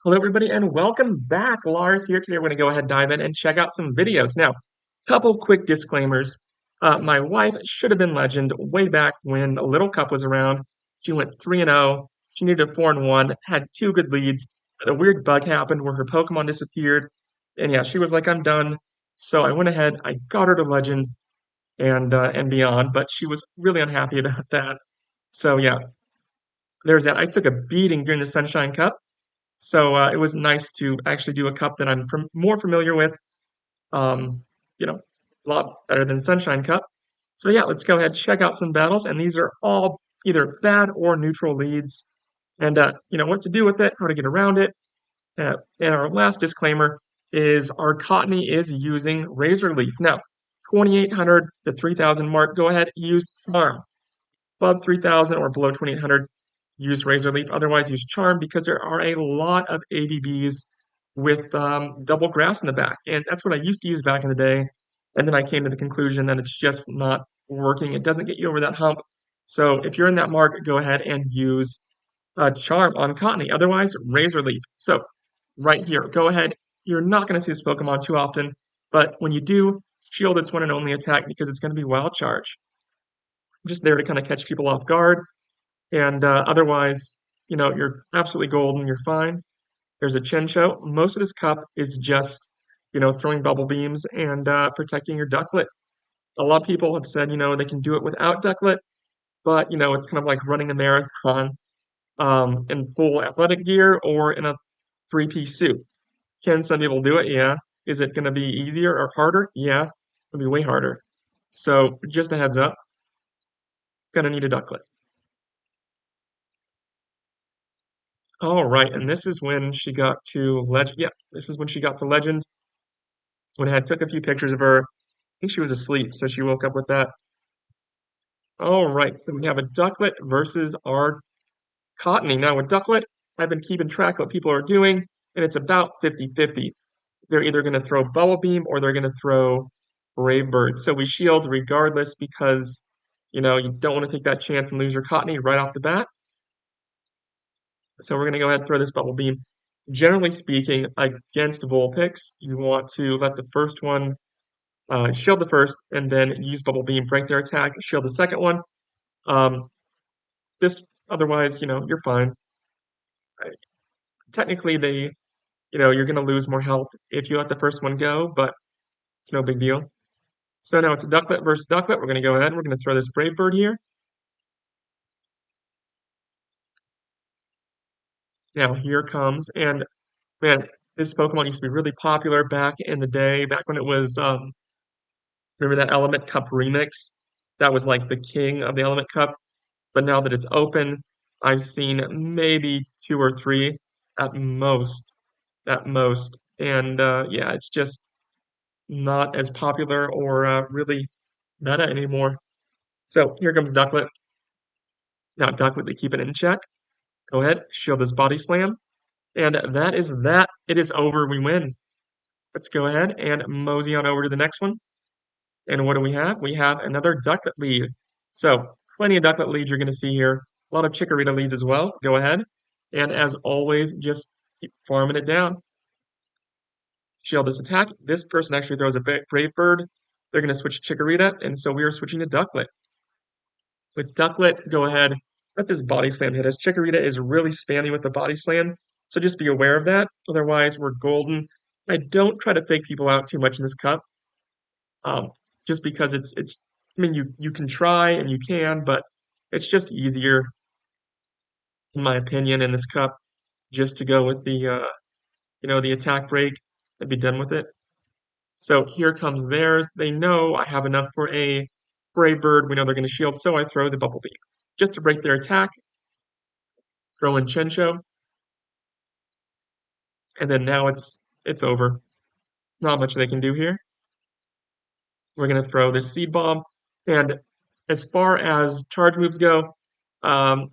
Hello, everybody, and welcome back. Lars here. Today, we're going to go ahead, dive in, and check out some videos. Now, couple quick disclaimers. My wife should have been legend way back when Little Cup was around. She went 3-0. She needed a 4-1, had two good leads. A weird bug happened where her Pokemon disappeared. And yeah, she was like, I'm done. So I went ahead, I got her to legend and beyond, but she was really unhappy about that. So yeah, there's that. I took a beating during the Sunshine Cup. So it was nice to actually do a cup that I'm more familiar with, um, a lot better than Sunshine Cup. So yeah, let's go ahead check out some battles, and these are all either bad or neutral leads, and what to do with it, how to get around it. And our last disclaimer is our Cottonee is using Razor Leaf. Now, 2,800 to 3,000 mark, go ahead, use Charm. Above 3,000 or below 2,800, use Razor Leaf. Otherwise, use Charm because there are a lot of ABBs with double grass in the back. And that's what I used to use back in the day. And then I came to the conclusion that it's just not working. It doesn't get you over that hump. So if you're in that market, go ahead and use Charm on Cottonee. Otherwise, Razor Leaf. So right here, go ahead. You're not going to see this Pokemon too often, but when you do, shield its one and only attack because it's going to be Wild Charge. Just there to kind of catch people off guard. And otherwise, you're absolutely golden. You're fine. There's a Chincho. Most of this cup is just, throwing bubble beams and protecting your Ducklet. A lot of people have said, they can do it without Ducklet, but, it's kind of like running a marathon in full athletic gear or in a three-piece suit. Can some people do it? Yeah. Is it going to be easier or harder? Yeah. It'll be way harder. So just a heads up, gonna need a Ducklet. All right, and this is when she got to Legend. Yeah, this is when she got to Legend. When I took a few pictures of her, I think she was asleep, so she woke up with that. All right, so we have a Ducklet versus our Cottonee. Now, with Ducklet, I've been keeping track of what people are doing, and it's about 50-50. They're either going to throw Bubble Beam or they're going to throw Brave Bird. So we shield regardless because, you don't want to take that chance and lose your Cottonee right off the bat. So we're going to go ahead and throw this Bubble Beam. Generally speaking, against Vulpix, you want to let the first one shield the first, and then use Bubble Beam, break their attack, shield the second one. Um, this otherwise, you're fine. Right. Technically, you're going to lose more health if you let the first one go, but it's no big deal. So now it's a Ducklet versus Ducklet. We're going to go ahead and we're going to throw this Brave Bird here. Now here comes, and man, this Pokemon used to be really popular back in the day, back when it was remember that Element Cup remix? That was like the king of the Element Cup. But now that it's open, I've seen maybe two or three at most, at most. And yeah, it's just not as popular or really meta anymore. So here comes Ducklet. Now Ducklet to keep it in check. Go ahead, shield this body slam. And that is that. It is over. We win. Let's go ahead and mosey on over to the next one. And what do we have? We have another Ducklet lead. So plenty of Ducklet leads you're going to see here. A lot of Chikorita leads as well. Go ahead. And as always, just keep farming it down. Shield this attack. This person actually throws a Brave Bird. They're going to switch Chikorita, and so we are switching to Ducklet. With Ducklet, go ahead. Let this Body Slam hit us. Chikorita is really spammy with the Body Slam, so just be aware of that. Otherwise, we're golden. I don't try to fake people out too much in this cup. Um, just because it's I mean you can try and you can, but it's just easier, in my opinion, in this cup, just to go with the attack break and be done with it. So here comes theirs. They know I have enough for a Brave Bird. We know they're going to shield, so I throw the Bubble Beam. Just to break their attack, throw in Chencho, and then now it's over. Not much they can do here. We're going to throw this Seed Bomb, and as far as charge moves go, I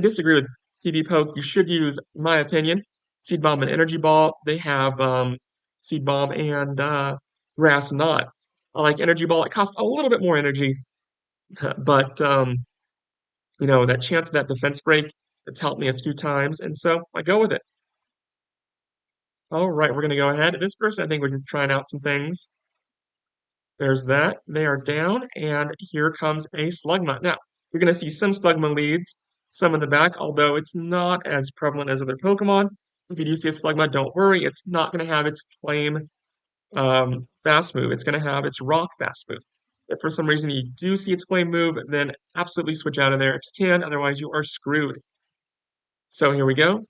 disagree with PV Poke. You should use, in my opinion, Seed Bomb and Energy Ball. They have Seed Bomb and Grass Knot. I like Energy Ball. It costs a little bit more energy, but that chance of that defense break, it's helped me a few times, and so I go with it. All right, we're going to go ahead. This person, I think, was just trying out some things. There's that. They are down, and here comes a Slugma. Now, you're going to see some Slugma leads, some in the back, although it's not as prevalent as other Pokemon. If you do see a Slugma, don't worry. It's not going to have its Flame fast move. It's going to have its Rock fast move. If for some reason you do see its Flame move, then absolutely switch out of there if you can. Otherwise, you are screwed. So here we go.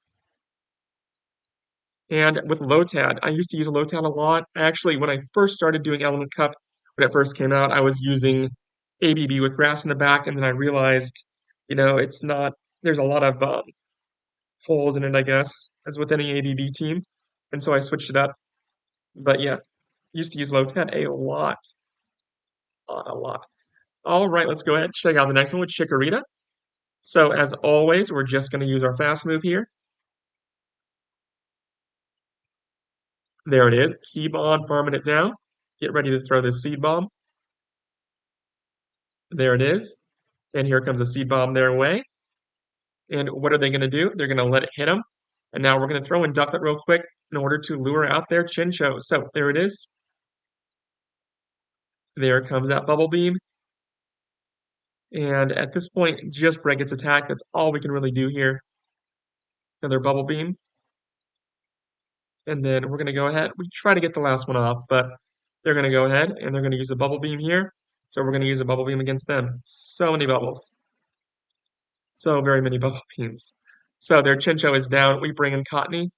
And with Lotad, I used to use Lotad a lot. Actually, when I first started doing Element Cup, when it first came out, I was using ABB with grass in the back, and then I realized, it's not, there's a lot of holes in it, I guess, as with any ABB team. And so I switched it up. But yeah, used to use Lotad a lot, a lot. All right, let's go ahead and check out the next one with Chikorita. So as always, we're just going to use our fast move here. There it is. Keep on farming it down. Get ready to throw this Seed Bomb. There it is. And here comes a Seed Bomb their way. And what are they going to do? They're going to let it hit them. And now we're going to throw in Ducklet real quick in order to lure out their Chinchou. So there it is. There comes that Bubble Beam. And at this point, just break its attack. That's all we can really do here. Another Bubble Beam. And then we're going to go ahead. We try to get the last one off, but they're going to go ahead and they're going to use a Bubble Beam here. So we're going to use a Bubble Beam against them. So many bubbles. So very many Bubble Beams. So their Chinchou is down. We bring in Cottonee.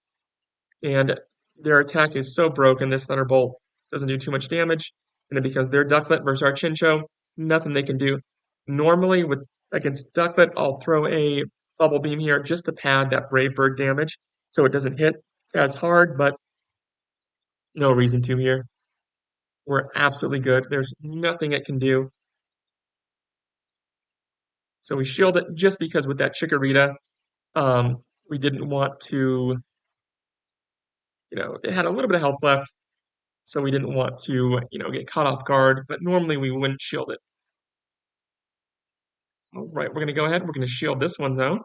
And their attack is so broken, this Thunderbolt doesn't do too much damage. And then because they're Ducklet versus our Chinchou, nothing they can do. Normally, against Ducklet, I'll throw a Bubble Beam here just to pad that Brave Bird damage so it doesn't hit as hard, but no reason to here. We're absolutely good. There's nothing it can do. So we shield it just because with that Chikorita, we didn't want to, it had a little bit of health left. So we didn't want to, get caught off guard, but normally we wouldn't shield it. All right, we're going to go ahead. We're going to shield this one, though.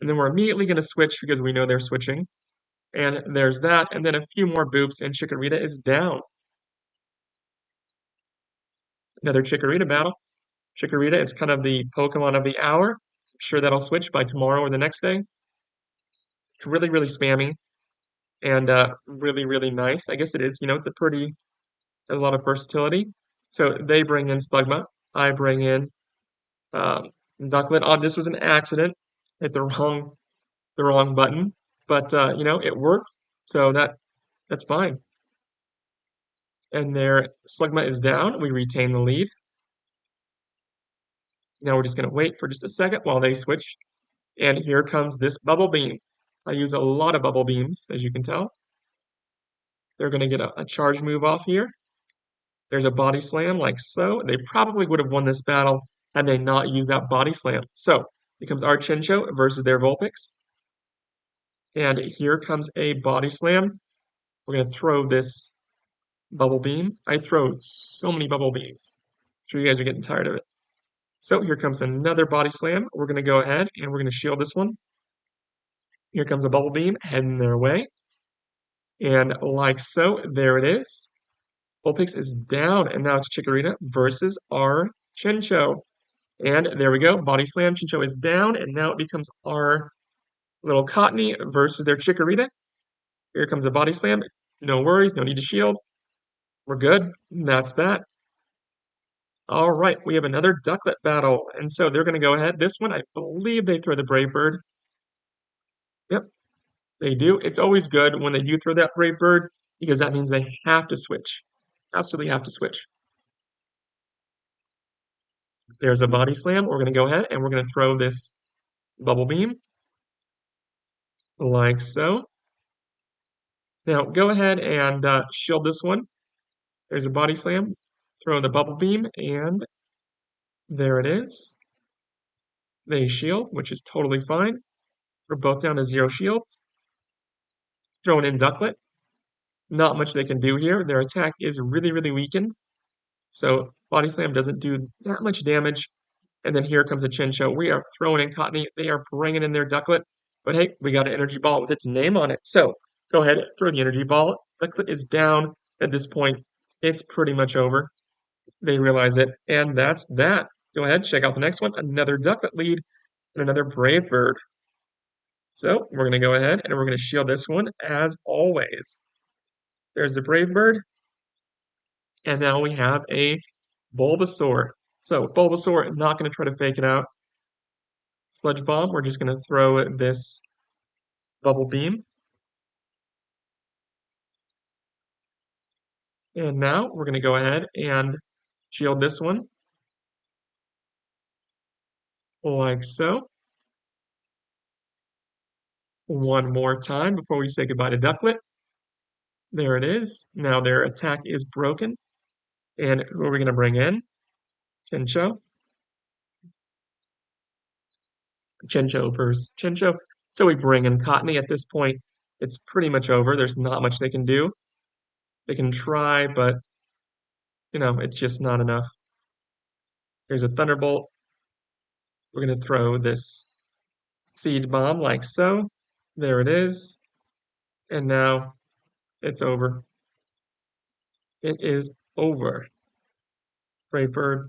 And then we're immediately going to switch because we know they're switching. And there's that. And then a few more boops, and Chikorita is down. Another Chikorita battle. Chikorita is kind of the Pokemon of the hour. I'm sure that'll switch by tomorrow or the next day. It's really, really spammy and really, really nice. I guess it is. It's has a lot of versatility. So they bring in Slugma. I bring in Ducklet. This was an accident. Hit the wrong button, but it worked. So that's fine. And their Slugma is down. We retain the lead. Now we're just going to wait for just a second while they switch. And here comes this Bubble Beam. I use a lot of Bubble Beams, as you can tell. They're going to get a charge move off here. There's a Body Slam like so. They probably would have won this battle had they not used that Body Slam. So it comes our Chinchou versus their Vulpix. And here comes a Body Slam. We're going to throw this Bubble Beam. I throw so many Bubble Beams. I'm sure you guys are getting tired of it. So here comes another Body Slam. We're going to go ahead and we're going to shield this one. Here comes a Bubble Beam heading their way. And like so, there it is. Vulpix is down, and now it's Chikorita versus our Chinchou. And there we go. Body Slam. Chinchou is down, and now it becomes our little Cottonee versus their Chikorita. Here comes a Body Slam. No worries. No need to shield. We're good. That's that. All right. We have another Ducklet battle. And so they're going to go ahead. This one, I believe they throw the Brave Bird. Yep, they do. It's always good when they do throw that Brave Bird because that means they have to switch. Absolutely have to switch. There's a Body Slam. We're going to go ahead and we're going to throw this Bubble Beam like so. Now go ahead and shield this one. There's a Body Slam. Throw the Bubble Beam and there it is. They shield, which is totally fine. We're both down to 0 shields. Throwing in Ducklet. Not much they can do here. Their attack is really, really weakened. So Body Slam doesn't do that much damage. And then here comes a Chinchou. We are throwing in Cottonee. They are bringing in their Ducklet. But hey, we got an energy ball with its name on it. So Go ahead, throw the energy ball. Ducklet is down at this point. It's pretty much over. They realize it, and that's that. Go ahead, check out the next one. Another Ducklet lead and another Brave Bird. So we're going to go ahead and we're going to shield this one as always. There's the Brave Bird, and now we have a Bulbasaur. So Bulbasaur not going to try to fake it out. Sludge Bomb, we're just going to throw this Bubble Beam. And now we're going to go ahead and shield this one like so. One more time before we say goodbye to Ducklet. There it is. Now their attack is broken. And who are we going to bring in? Chincho. Chincho versus Chincho. So we bring in Cottonee at this point. It's pretty much over. There's not much they can do. They can try, but it's just not enough. Here's a Thunderbolt. We're going to throw this Seed Bomb like so. There it is. And now it's over. It is over. Brave Bird